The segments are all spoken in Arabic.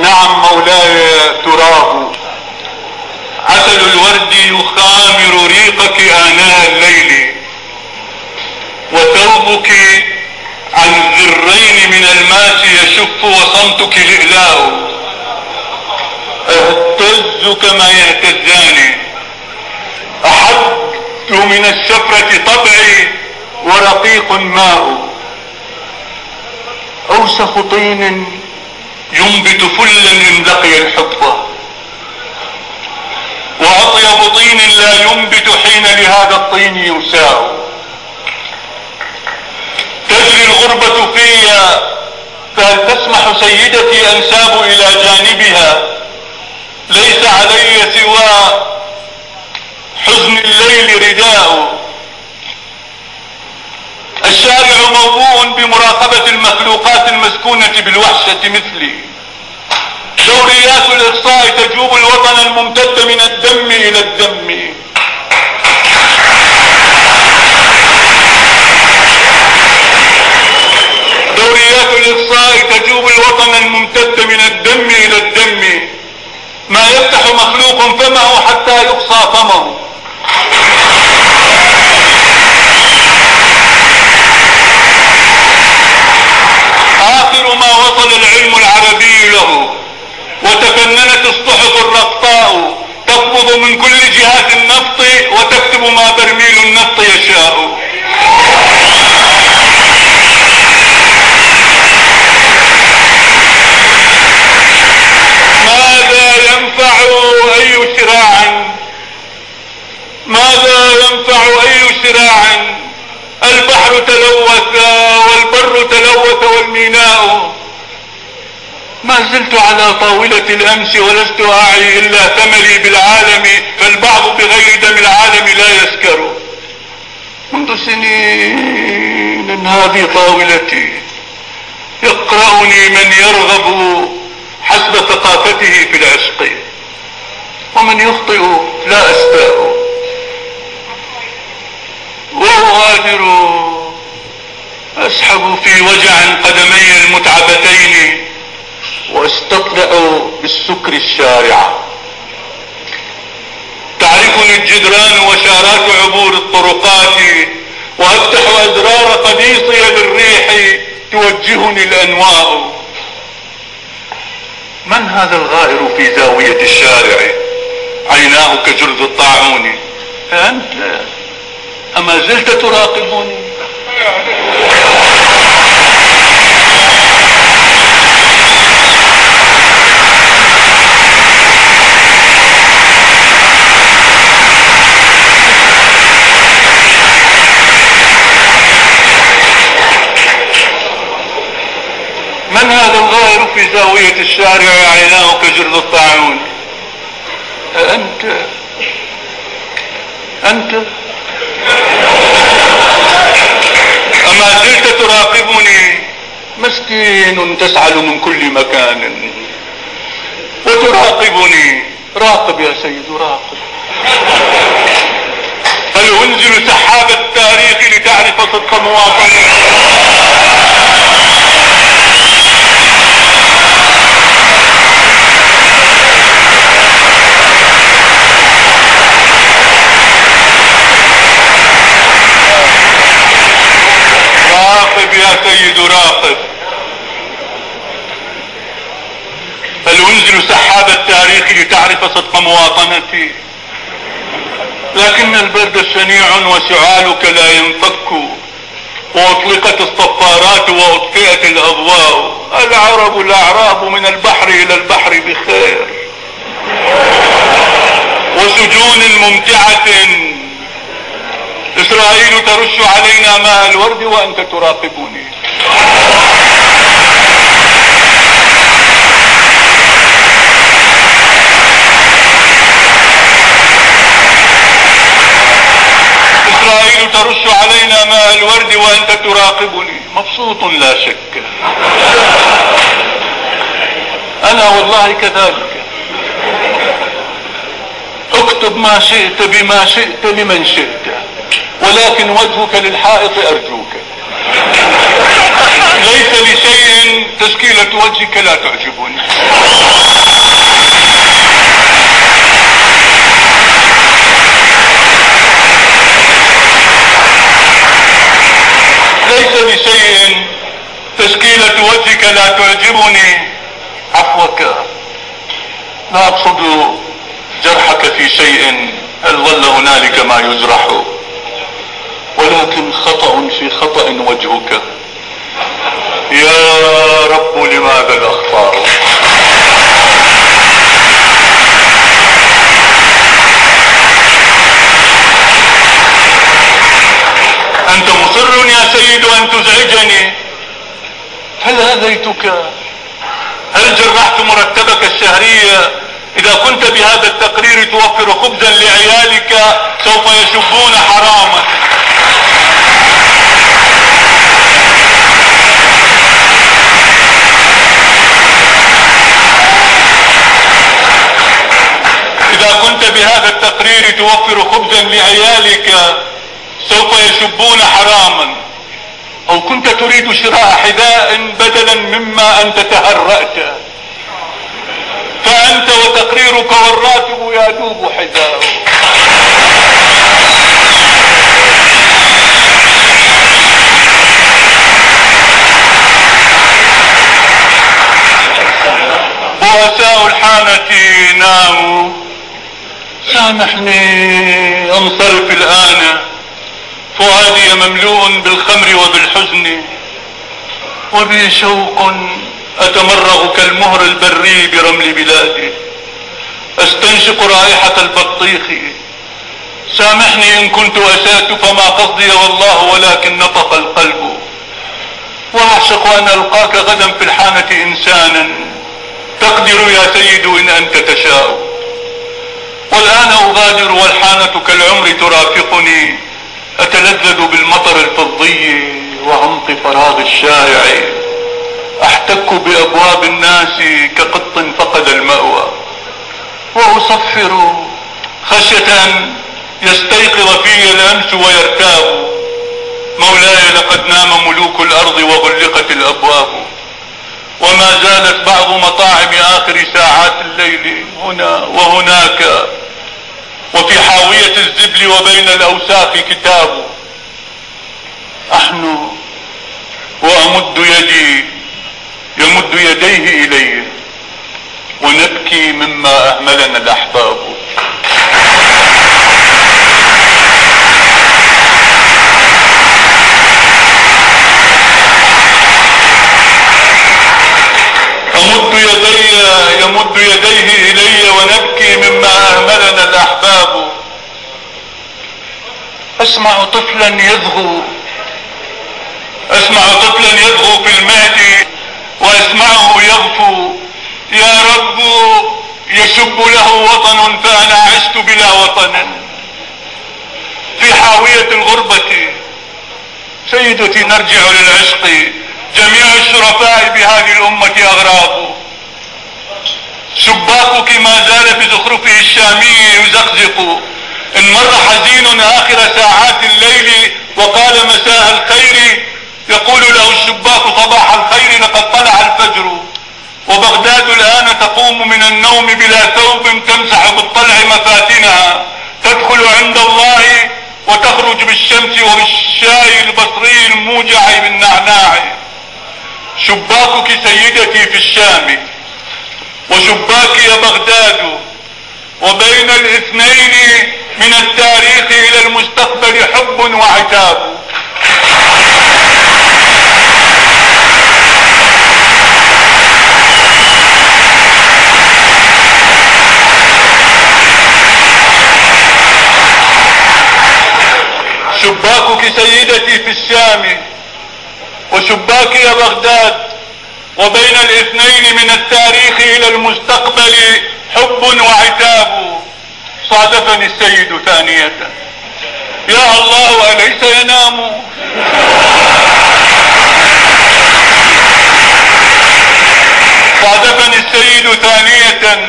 نعم مولاي تراب، عسل الورد يخامر ريقك آناء الليل، وثوبك عن ذرين من الماس يشف، وصمتك لئلاء. اهتز كما يهتزان، احد من الشفرة طبعي ورقيق ماء. اوسخ طين ينبت فلا ان لقي الحب، واطيب طين لا ينبت حين لهذا الطين يساء. تجري الغربة في، فهل تسمح سيدتي انساب الى جانبها؟ ليس علي سوى حزن الليل رداء. الشارع موضوع بمراقبة المخلوقات المسكونة بالوحشة مثلي. دوريات الإقصاء تجوب الوطن الممتد من الدم إلى الدم. دوريات الإقصاء تجوب الوطن الممتد من الدم إلى الدم. ما يفتح مخلوق فمه حتى يقصى فمه. آخر ما وصل العلم العربي له، وتفننت الصحف الرقطاء تقبض من كل جهات النفط وتكتب ما برميل النفط يشاء. ماذا ينفع أي شراع، ماذا ينفع أي شراع؟ البحر تلوث والبر تلوث والميناء. ما زلت على طاولة الأمس ولست أعي إلا ثملي بالعالم، فالبعض بغير دم العالم لا يسكر. منذ سنين هذه طاولتي، يقرأني من يرغب حسب ثقافته في العشق، ومن يخطئ لا أستاء. وأغادر أسحب في وجع قدمي المتعبتين، واستطلع بالسكر الشارع. تعرفني الجدران وشارات عبور الطرقات، وافتح أزرار قميصي للريح توجهني الأنواء. من هذا الغائر في زاوية الشارع؟ عيناه كجرذ الطاعون. أنت أما زلت تراقبني؟ من هذا الغائر في زاوية الشارع عيناه كجرذ الطاعون؟ أنت أما زلت تراقبني؟ مسكين تسعل من كل مكان وتراقبني. راقب يا سيد، راقب. هل أنزل سحاب التاريخ لتعرف صدق مواطني؟ راقب يا سيد، راقب. هل أنزل سحاب التاريخ لتعرف صدق مواطنتي؟ لكن البرد شنيع وسعالك لا ينفك، وأطلقت الصفارات وأطفئت الأضواء. العرب الأعراب من البحر إلى البحر بخير، وسجون ممتعة. إسرائيل ترش علينا ماء الورد وأنت تراقبني. إسرائيل ترش علينا ماء الورد وأنت تراقبني. مبسوط لا شك. أنا والله كذلك. اكتب ما شئت بما شئت لمن شئت، ولكن وجهك للحائط أرجوك. ليس لشيء تشكيلة وجهك لا تعجبني. ليس لشيء تشكيلة وجهك لا تعجبني. عفوك، لا أقصد جرحك في شيء، هل ظل هنالك ما يجرح، ولكن خطأ في خطأ وجهك. يا رب لماذا الأخطاء؟ أنت مصر يا سيد أن تزعجني. هل أذيتك؟ هل جرحت مرتبك الشهري؟ إذا كنت بهذا التقرير توفر خبزا لعيالك سوف يشبون حراما. إذا كنت بهذا التقرير توفر خبزا لعيالك سوف يشبون حراما، أو كنت تريد شراء حذاء بدلا مما أنت تهرأت، فأنت وتقريرك والراتب يدوب حذاءه. رؤساء الحانة ناموا. سامحني، انصرف الآن. فؤادي مملوء بالخمر وبالحزن، وبي شوق أتمرغ كالمهر البري برمل بلادي، أستنشق رائحة البطيخ. سامحني إن كنت أسأت فما قصدي والله، ولكن نطق القلب. وأعشق أن ألقاك غدا في الحانة إنسانا تقدر يا سيد إن أنت تشاء. والآن أغادر والحانة كالعمر ترافقني، أتلذذ بالمطر الفضي وعمق فراغ الشارع، أحتك بأبواب الناس كقط فقد المأوى، وأصفر خشية أن يستيقظ في الأمس ويرتاب. مولاي لقد نام ملوك الأرض وغلقت الأبواب، وما زالت بعض مطاعم آخر ساعات الليل هنا وهناك، وفي حاوية الزبل وبين الأوساخ كتاب. أحن وأمد يدي، يمد يديه إلي، ونبكي مما أهملنا الأحباب. يمد يديه إلي ونبكي مما أهملنا الأحباب. أسمع طفلا يضغو في المهد، وأسمعه يغفو: يا رب يشب له وطن فأنا عشت بلا وطن. في حاوية الغربة سيدتي نرجع للعشق، جميع الشرفاء بهذه الأمة أغراب. شباكك ما زال بزخرفه الشامي يزقزق، إن مر حزين آخر ساعات الليل وقال مساء الخير، يقول له الشباك صباح الخير لقد طلع الفجر. وبغداد الآن تقوم من النوم بلا ثوب، تمسح بالطلع مفاتنها، تدخل عند الله وتخرج بالشمس وبالشاي البصري الموجع بالنعناع. شباكك سيدتي في الشام، وشباكي بغداد، وبين الاثنين من التاريخ إلى المستقبل حب وعتاب. شباكك سيدتي في الشام، وشباكي بغداد، وبين الاثنين من التاريخ إلى المستقبل حب وعتاب. صادفني السيد ثانية. يا الله أليس ينام؟ صادفني السيد ثانية.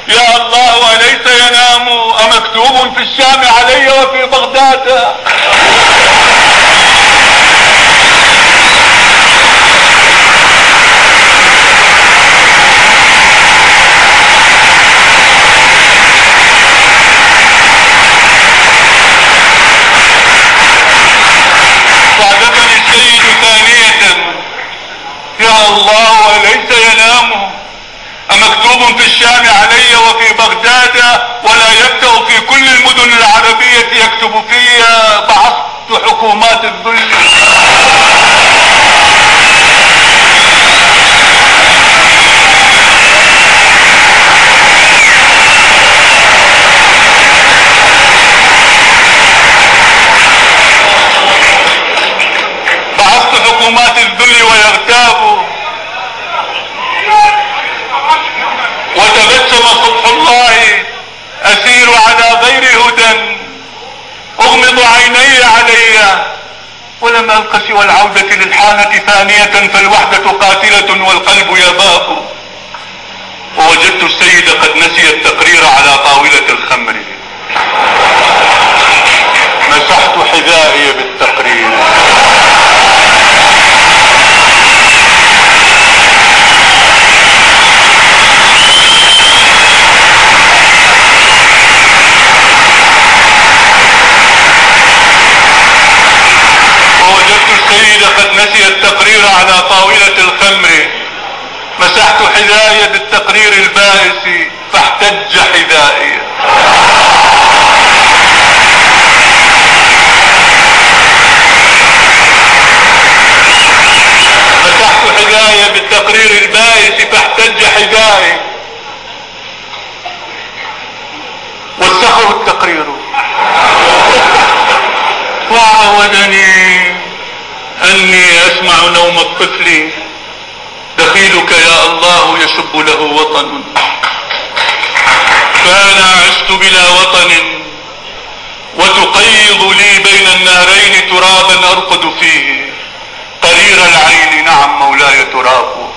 يا الله أليس ينام؟ أمكتوب في الشام علي وفي بغداد؟ أمكتوب في الشام علي وفي بغداد ولا يبدأ في كل المدن العربية يكتب فيها بعثت حكومات الذل. بعثت حكومات الذل ويغتاب، وتبسم صبح الله أسير على غير هدى، أغمض عيني علي ولم ألق سوى العودة للحانة ثانية، فالوحدة قاتلة والقلب يباب. ووجدت السيد قد نسي التقرير على طاولة الخمر، مسحت حذائي بالتقرير. السيد قد نسي التقرير على طاولة الخمر، مسحت حذائي بالتقرير البائس فاحتج حذائي. مسحت حذائي بالتقرير البائس فاحتج حذائي، والسخر التقرير وعاودني أني أسمع نوم الطفل، دخيلك يا الله يشب له وطن، فأنا عشت بلا وطن وتقيض لي بين النارين ترابا أرقد فيه، قرير العين نعم مولاي تراب.